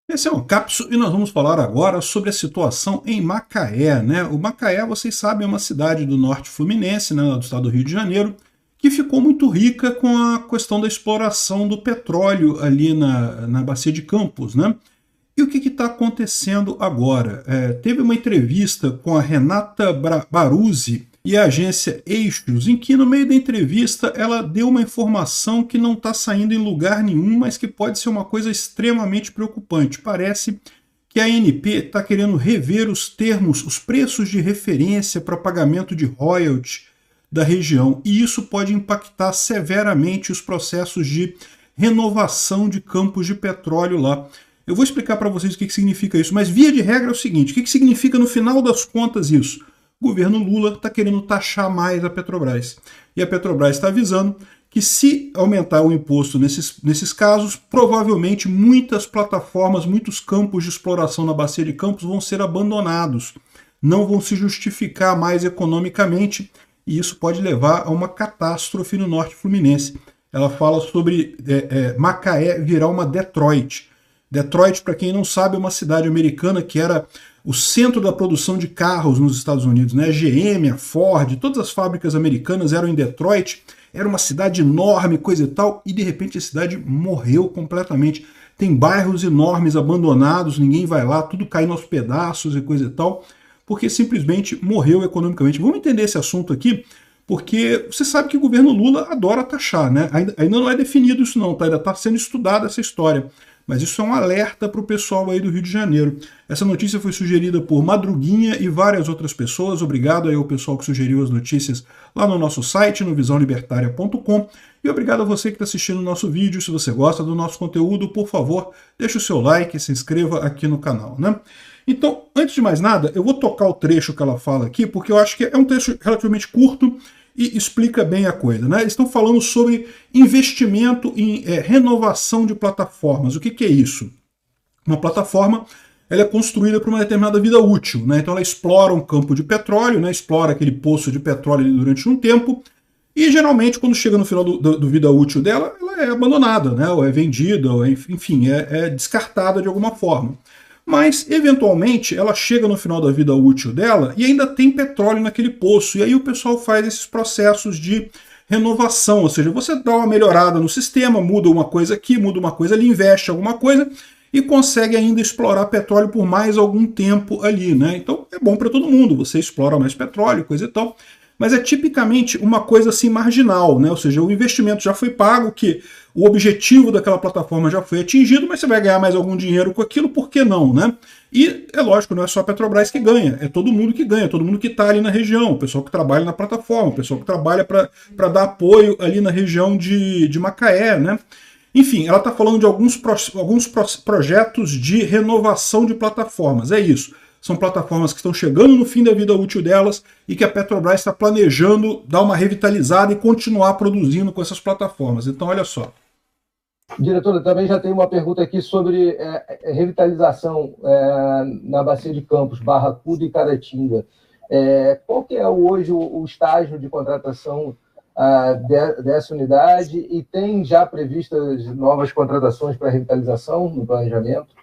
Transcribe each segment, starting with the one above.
Esse é um Capsule e nós vamos falar agora sobre a situação em Macaé, né? O Macaé, vocês sabem, é uma cidade do norte fluminense, né, do estado do Rio de Janeiro, que ficou muito rica com a questão da exploração do petróleo ali na Bacia de Campos, né? E o que está acontecendo agora? Teve uma entrevista com a Renata Baruzzi e a agência Eixos, em que no meio da entrevista ela deu uma informação que não está saindo em lugar nenhum, mas que pode ser uma coisa extremamente preocupante. Parece que a ANP está querendo rever os termos, os preços de referência para pagamento de royalty da região, e isso pode impactar severamente os processos de renovação de campos de petróleo lá. Eu vou explicar para vocês o que significa isso, mas via de regra é o seguinte: o que significa no final das contas isso? O governo Lula está querendo taxar mais a Petrobras. E a Petrobras está avisando que se aumentar o imposto nesses casos, provavelmente muitas plataformas, muitos campos de exploração na Bacia de Campos vão ser abandonados, não vão se justificar mais economicamente, e isso pode levar a uma catástrofe no norte fluminense. Ela fala sobre Macaé virar uma Detroit. Detroit, para quem não sabe, é uma cidade americana que era o centro da produção de carros nos Estados Unidos, né? A GM, a Ford, todas as fábricas americanas eram em Detroit, era uma cidade enorme, coisa e tal, e de repente a cidade morreu completamente. Tem bairros enormes abandonados, ninguém vai lá, tudo caindo aos pedaços e coisa e tal, porque simplesmente morreu economicamente. Vamos entender esse assunto aqui, porque você sabe que o governo Lula adora taxar, né? Ainda não é definido isso não, tá? Ainda está sendo estudada essa história. Mas isso é um alerta para o pessoal aí do Rio de Janeiro. Essa notícia foi sugerida por Madruguinha e várias outras pessoas. Obrigado aí ao pessoal que sugeriu as notícias lá no nosso site, no visãolibertaria.com. E obrigado a você que está assistindo o nosso vídeo. Se você gosta do nosso conteúdo, por favor, deixe o seu like e se inscreva aqui no canal, né? Então, antes de mais nada, eu vou tocar o trecho que ela fala aqui, porque eu acho que é um trecho relativamente curto e explica bem a coisa, né? Eles estão falando sobre investimento em renovação de plataformas. O que é isso? Uma plataforma ela é construída para uma determinada vida útil, né? Então ela explora um campo de petróleo, né? Explora aquele poço de petróleo durante um tempo, e geralmente quando chega no final do vida útil dela, ela é abandonada, né? Ou é vendida, ou enfim, é descartada de alguma forma. Mas, eventualmente, ela chega no final da vida útil dela e ainda tem petróleo naquele poço. E aí o pessoal faz esses processos de renovação, ou seja, você dá uma melhorada no sistema, muda uma coisa aqui, muda uma coisa ali, investe alguma coisa e consegue ainda explorar petróleo por mais algum tempo ali, né? Então é bom para todo mundo, você explora mais petróleo, coisa e tal. Mas é tipicamente uma coisa assim marginal, né? Ou seja, o investimento já foi pago, que o objetivo daquela plataforma já foi atingido, mas você vai ganhar mais algum dinheiro com aquilo, por que não, né? E é lógico, não é só a Petrobras que ganha, é todo mundo que ganha, todo mundo que está ali na região, o pessoal que trabalha na plataforma, o pessoal que trabalha para dar apoio ali na região de Macaé, né? Enfim, ela está falando de alguns projetos de renovação de plataformas, é isso. São plataformas que estão chegando no fim da vida útil delas e que a Petrobras está planejando dar uma revitalizada e continuar produzindo com essas plataformas. Então, olha só. Diretora, também já tem uma pergunta aqui sobre revitalização na Bacia de Campos, Barracuda e Caratinga. Qual que é hoje o estágio de contratação dessa unidade e tem já previstas novas contratações para revitalização no planejamento?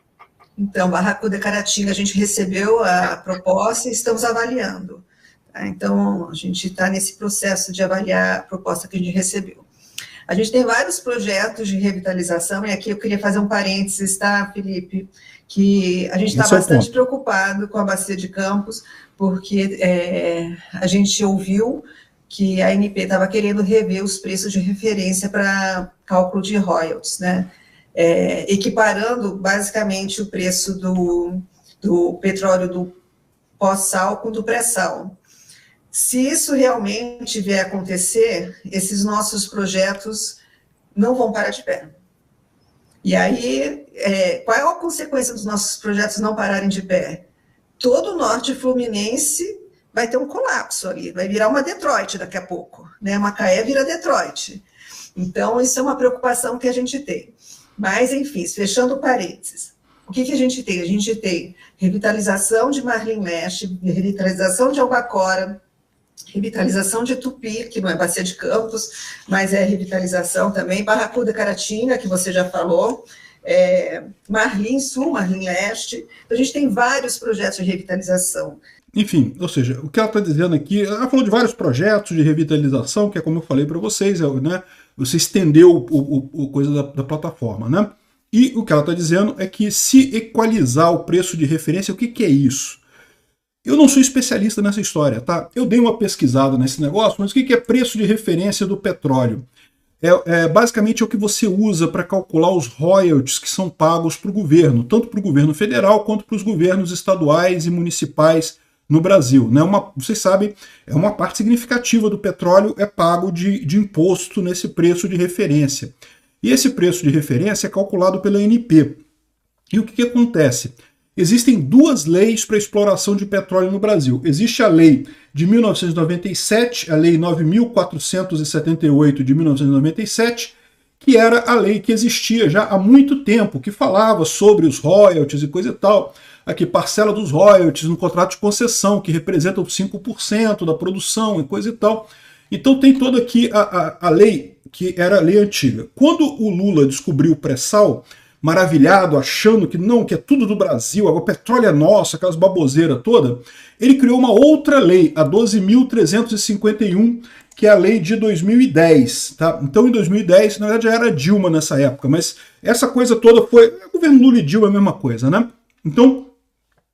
Então, Barracuda e Caratinga, a gente recebeu a proposta e estamos avaliando. Tá? Então, a gente está nesse processo de avaliar a proposta que a gente recebeu. A gente tem vários projetos de revitalização, e aqui eu queria fazer um parênteses, tá, Felipe? Que a gente está bastante preocupado com a Bacia de Campos, porque a gente ouviu que a ANP estava querendo rever os preços de referência para cálculo de royalties, né? Equiparando basicamente o preço do petróleo do pós-sal com do pré-sal. Se isso realmente vier a acontecer, esses nossos projetos não vão parar de pé. E aí, qual é a consequência dos nossos projetos não pararem de pé? Todo o norte fluminense vai ter um colapso ali, vai virar uma Detroit daqui a pouco, né? Macaé vira Detroit. Então, isso é uma preocupação que a gente tem. Mas, enfim, fechando parênteses, o que a gente tem? A gente tem revitalização de Marlim Leste, revitalização de Albacora, revitalização de Tupi, que não é Bacia de Campos, mas é revitalização também, Barracuda Caratinga, que você já falou, Marlim Sul, Marlim Leste. Então, a gente tem vários projetos de revitalização. Enfim, ou seja, o que ela está dizendo aqui, ela falou de vários projetos de revitalização, que é como eu falei para vocês, né? Você estendeu o coisa da plataforma, né? E o que ela está dizendo é que se equalizar o preço de referência, o que é isso? Eu não sou especialista nessa história, tá? Eu dei uma pesquisada nesse negócio, mas o que é preço de referência do petróleo? Basicamente é o que você usa para calcular os royalties que são pagos para o governo, tanto para o governo federal quanto para os governos estaduais e municipais no Brasil. Né? Vocês sabem, é uma parte significativa do petróleo é pago de imposto nesse preço de referência. E esse preço de referência é calculado pela ANP. E o que acontece? Existem duas leis para exploração de petróleo no Brasil. Existe a lei de 1997, a lei 9.478 de 1997, que era a lei que existia já há muito tempo, que falava sobre os royalties e coisa e tal. Aqui, parcela dos royalties no contrato de concessão, que representam 5% da produção e coisa e tal. Então tem toda aqui a lei, que era a lei antiga. Quando o Lula descobriu o pré-sal, maravilhado, achando que não, que é tudo do Brasil, agora o petróleo é nosso, aquelas baboseiras toda, ele criou uma outra lei, a 12.351, que é a lei de 2010. Tá? Então em 2010, na verdade já era Dilma nessa época, mas essa coisa toda foi, o governo Lula e Dilma é a mesma coisa, né? Então,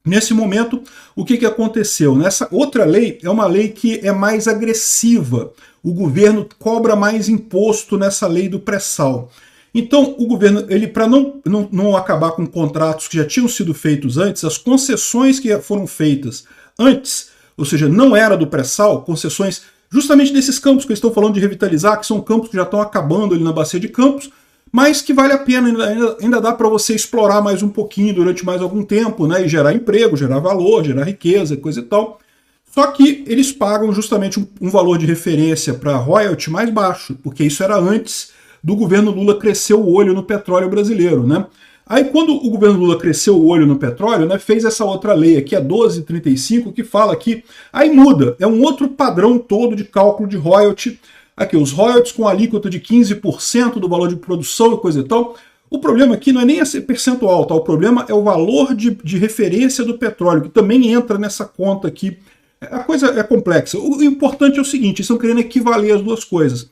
nesse momento, o que aconteceu? Nessa outra lei é uma lei que é mais agressiva. O governo cobra mais imposto nessa lei do pré-sal. Então, o governo, para não acabar com contratos que já tinham sido feitos antes, as concessões que foram feitas antes, ou seja, não era do pré-sal, concessões justamente desses campos que eles estão falando de revitalizar, que são campos que já estão acabando ali na Bacia de Campos, mas que vale a pena, ainda dá para você explorar mais um pouquinho durante mais algum tempo, né, e gerar emprego, gerar valor, gerar riqueza, coisa e tal. Só que eles pagam justamente um valor de referência para royalty mais baixo, porque isso era antes do governo Lula crescer o olho no petróleo brasileiro, né? Aí quando o governo Lula cresceu o olho no petróleo, né, fez essa outra lei aqui, a 1235, que fala que aí muda, é um outro padrão todo de cálculo de royalty. Aqui, os royalties com alíquota de 15% do valor de produção e coisa e tal. O problema aqui não é nem esse percentual, tá? O problema é o valor de referência do petróleo, que também entra nessa conta aqui. A coisa é complexa. O importante é o seguinte, eles estão querendo equivaler as duas coisas.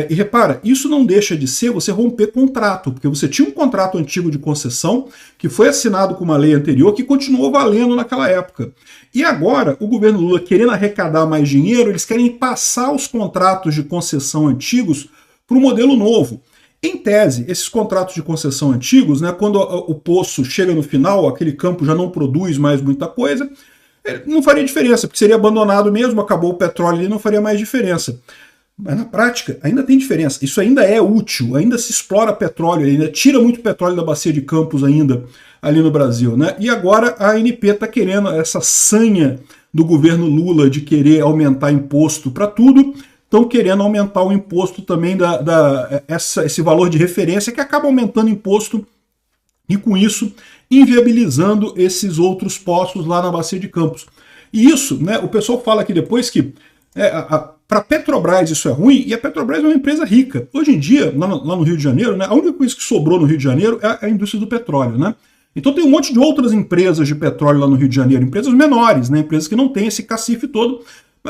E repara, isso não deixa de ser você romper contrato, porque você tinha um contrato antigo de concessão que foi assinado com uma lei anterior que continuou valendo naquela época. E agora, o governo Lula, querendo arrecadar mais dinheiro, eles querem passar os contratos de concessão antigos para um modelo novo. Em tese, esses contratos de concessão antigos, né, quando o poço chega no final, aquele campo já não produz mais muita coisa, não faria diferença, porque seria abandonado mesmo, acabou o petróleo e não faria mais diferença. Mas na prática ainda tem diferença, isso ainda é útil, ainda se explora petróleo, ainda tira muito petróleo da Bacia de Campos ainda ali no Brasil, né? E agora a ANP está querendo essa sanha do governo Lula de querer aumentar imposto para tudo, estão querendo aumentar o imposto também, esse valor de referência que acaba aumentando imposto e com isso inviabilizando esses outros poços lá na Bacia de Campos. E isso, né, o pessoal fala aqui depois que para a Petrobras isso é ruim, e a Petrobras é uma empresa rica. Hoje em dia, lá no Rio de Janeiro, né, a única coisa que sobrou no Rio de Janeiro é a indústria do petróleo. Né? Então tem um monte de outras empresas de petróleo lá no Rio de Janeiro, empresas menores, né, empresas que não têm esse cacife todo.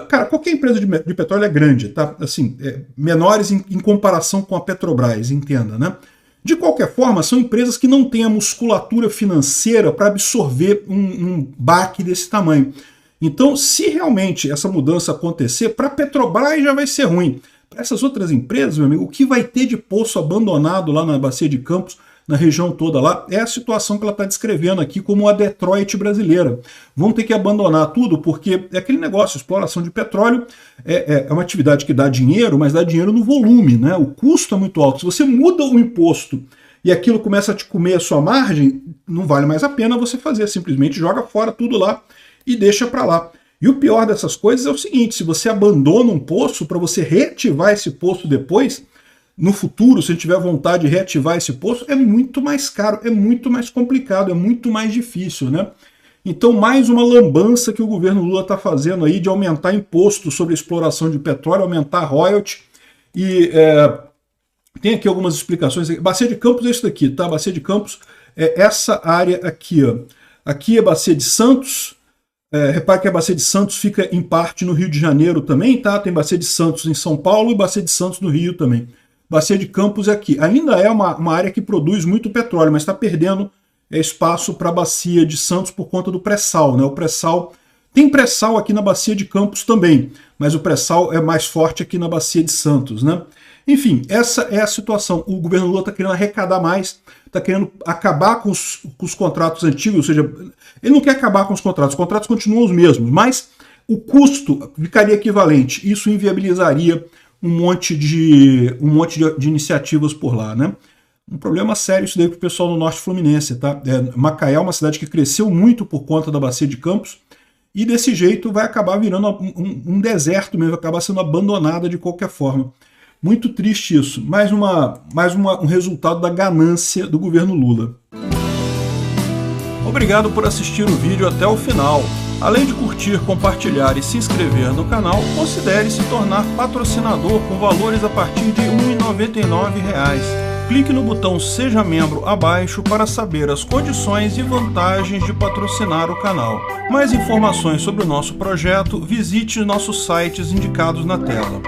Cara, qualquer empresa de petróleo é grande, tá? Assim, menores em comparação com a Petrobras, entenda, né? De qualquer forma, são empresas que não têm a musculatura financeira para absorver um baque desse tamanho. Então, se realmente essa mudança acontecer, para a Petrobras já vai ser ruim. Para essas outras empresas, meu amigo, o que vai ter de poço abandonado lá na Bacia de Campos, na região toda lá, é a situação que ela está descrevendo aqui como a Detroit brasileira. Vão ter que abandonar tudo porque é aquele negócio, exploração de petróleo é uma atividade que dá dinheiro, mas dá dinheiro no volume, né? O custo é muito alto. Se você muda o imposto e aquilo começa a te comer a sua margem, não vale mais a pena você fazer, simplesmente joga fora tudo lá e deixa para lá. E o pior dessas coisas é o seguinte, se você abandona um poço, para você reativar esse poço depois, no futuro, se a gente tiver vontade de reativar esse poço, é muito mais caro, é muito mais complicado, é muito mais difícil, né? Então, mais uma lambança que o governo Lula está fazendo aí de aumentar imposto sobre a exploração de petróleo, aumentar royalty, e Tem aqui algumas explicações. Bacia de Campos é isso daqui, tá? Bacia de Campos é essa área aqui, ó. Aqui é Bacia de Santos. Repare que a Bacia de Santos fica em parte no Rio de Janeiro também, tá? Tem Bacia de Santos em São Paulo e Bacia de Santos no Rio também. Bacia de Campos é aqui. Ainda é uma área que produz muito petróleo, mas está perdendo espaço para a Bacia de Santos por conta do pré-sal, né? O pré-sal tem pré-sal aqui na Bacia de Campos também, mas o pré-sal é mais forte aqui na Bacia de Santos, né? Enfim, essa é a situação. O governo Lula está querendo arrecadar mais, está querendo acabar com os contratos antigos, ou seja, ele não quer acabar com os contratos continuam os mesmos, mas o custo ficaria equivalente. Isso inviabilizaria um monte de iniciativas por lá, né? Um problema sério isso daí para o pessoal do Norte Fluminense, tá? Macaé é uma cidade que cresceu muito por conta da Bacia de Campos e desse jeito vai acabar virando um deserto mesmo, vai acabar sendo abandonada de qualquer forma. Muito triste isso. Mais um resultado da ganância do governo Lula. Obrigado por assistir o vídeo até o final. Além de curtir, compartilhar e se inscrever no canal, considere se tornar patrocinador com valores a partir de R$ 1,99. Clique no botão Seja Membro abaixo para saber as condições e vantagens de patrocinar o canal. Mais informações sobre o nosso projeto, visite nossos sites indicados na tela.